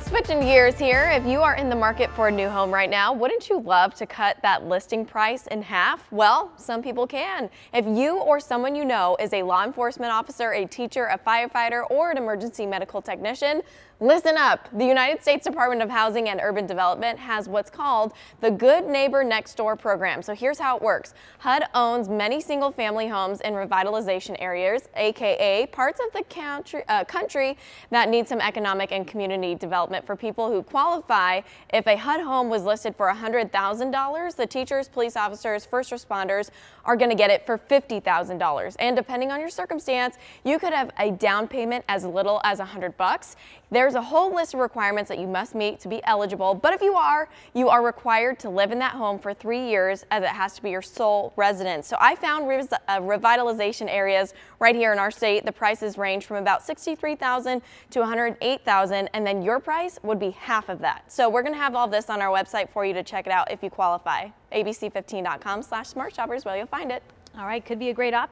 Switching gears here, if you are in the market for a new home right now, wouldn't you love to cut that listing price in half? Well, some people can. If you or someone you know is a law enforcement officer, a teacher, a firefighter, or an emergency medical technician, listen up. The United States Department of Housing and Urban Development has what's called the Good Neighbor Next Door program. So here's how it works. HUD owns many single-family homes in revitalization areas, aka parts of the country that need some economic and community development for people who qualify. If a HUD home was listed for $100,000, the teachers, police officers, first responders are going to get it for $50,000. And depending on your circumstance, you could have a down payment as little as $100. There's a whole list of requirements that you must meet to be eligible, but if you are required to live in that home for 3 years, as it has to be your sole residence. So I found revitalization areas right here in our state. The prices range from about $63,000 to $108,000, and then your price would be half of that. So we're going to have all this on our website for you to check it out if you qualify. abc15.com/smartshoppers, well, you'll find it. All right, could be a great option.